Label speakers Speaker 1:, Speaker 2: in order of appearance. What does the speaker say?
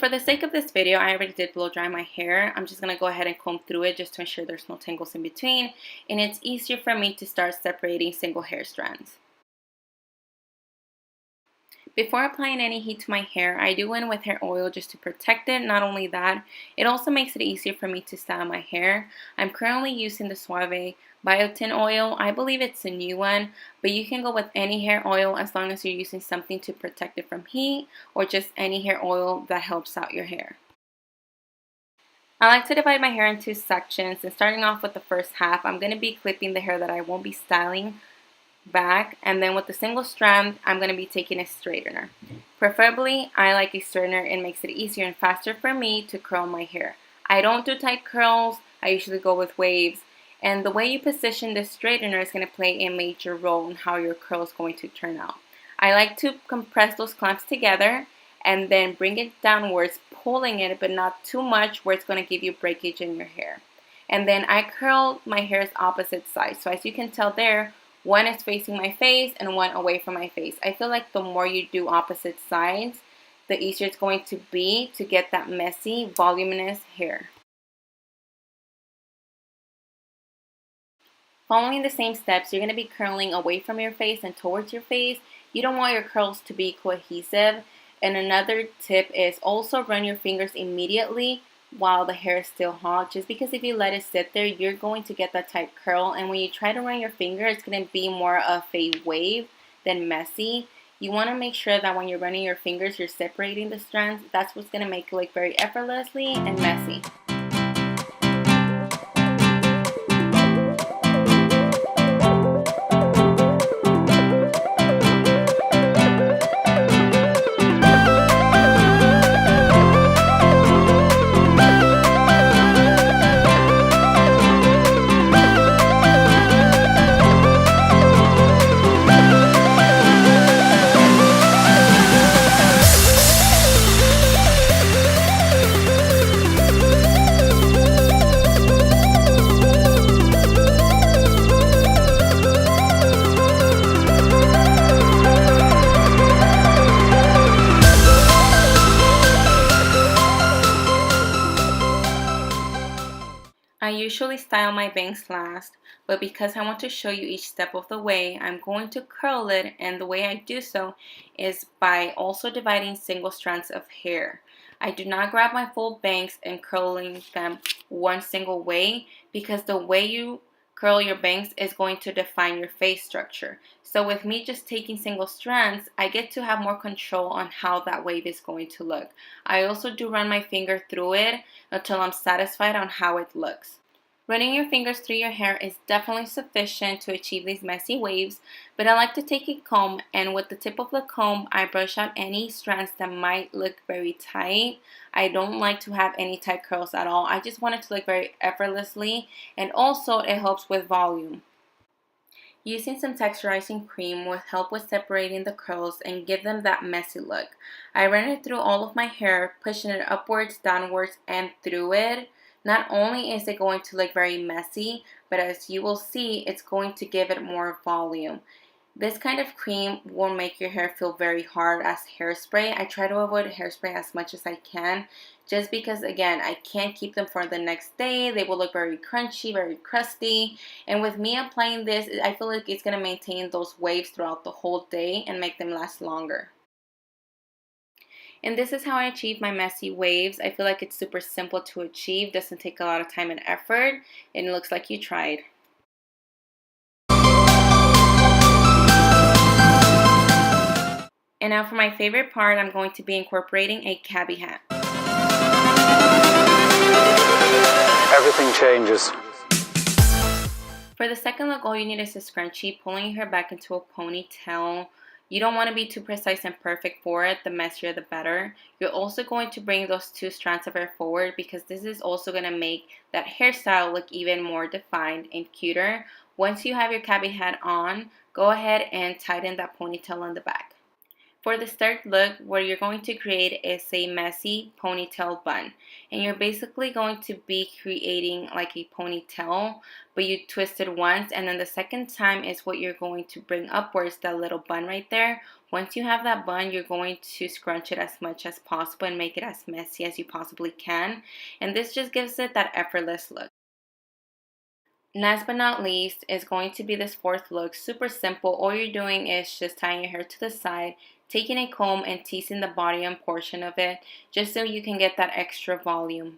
Speaker 1: for the sake of this video, I already did blow dry my hair. I'm just going to go ahead and comb through it just to ensure there's no tangles in between, and it's easier for me to start separating single hair strands. Before applying any heat to my hair, I do in with hair oil just to protect it. Not only that, it also makes it easier for me to style my hair. I'm currently using the Suave Biotin oil. I believe it's a new one, but you can go with any hair oil as long as you're using something to protect it from heat or just any hair oil that helps out your hair. I like to divide my hair into sections, and starting off with the first half, I'm going to be clipping the hair that I won't be styling back, and then with the single strand I'm going to be taking a straightener. Preferably I like a straightener. It makes it easier and faster for me to curl my hair. I don't do tight curls, I usually go with waves, and the way you position the straightener is going to play a major role in how your curl is going to turn out. I like to compress those clamps together and then bring it downwards, pulling it but not too much where it's going to give you breakage in your hair. And then I curl my hair's opposite side, so as you can tell there, one is facing my face and one away from my face. I feel like the more you do opposite sides, the easier it's going to be to get that messy, voluminous hair. Following the same steps, you're going to be curling away from your face and towards your face. You don't want your curls to be cohesive. And another tip is also run your fingers immediately while the hair is still hot, just because if you let it sit there, you're going to get that tight curl, and when you try to run your finger, it's going to be more of a wave than messy. You want to make sure that when you're running your fingers, you're separating the strands. That's what's going to make it look very effortlessly and messy. I usually style my bangs last, but because I want to show you each step of the way, I'm going to curl it, and the way I do so is by also dividing single strands of hair. I do not grab my full bangs and curling them one single way, because the way you curl your bangs is going to define your face structure. So with me just taking single strands, I get to have more control on how that wave is going to look. I also do run my finger through it until I'm satisfied on how it looks. Running your fingers through your hair is definitely sufficient to achieve these messy waves, but I like to take a comb, and with the tip of the comb, I brush out any strands that might look very tight. I don't like to have any tight curls at all. I just want it to look very effortlessly, and also it helps with volume. Using some texturizing cream will help with separating the curls and give them that messy look. I run it through all of my hair, pushing it upwards, downwards, and through it. Not only is it going to look very messy, but as you will see, it's going to give it more volume. This kind of cream won't make your hair feel very hard as hairspray. I try to avoid hairspray as much as I can, just because, again, I can't keep them for the next day. They will look very crunchy, very crusty. And with me applying this, I feel like it's going to maintain those waves throughout the whole day and make them last longer. And this is how I achieve my messy waves. I feel like it's super simple to achieve, doesn't take a lot of time and effort, and it looks like you tried. And now for my favorite part, I'm going to be incorporating a Cabby Hat.
Speaker 2: Everything changes.
Speaker 1: For the second look, all you need is a scrunchie, pulling your hair back into a ponytail. You don't want to be too precise and perfect for it. The messier, the better. You're also going to bring those two strands of hair forward, because this is also going to make that hairstyle look even more defined and cuter. Once you have your Cabby Hat on, go ahead and tighten that ponytail on the back. For the third look, what you're going to create is a messy ponytail bun. And you're basically going to be creating like a ponytail, but you twist it once, and then the second time is what you're going to bring upwards, that little bun right there. Once you have that bun, you're going to scrunch it as much as possible and make it as messy as you possibly can. And this just gives it that effortless look. Last but not least is going to be this fourth look. Super simple. All you're doing is just tying your hair to the side, taking a comb and teasing the bottom portion of it just so you can get that extra volume.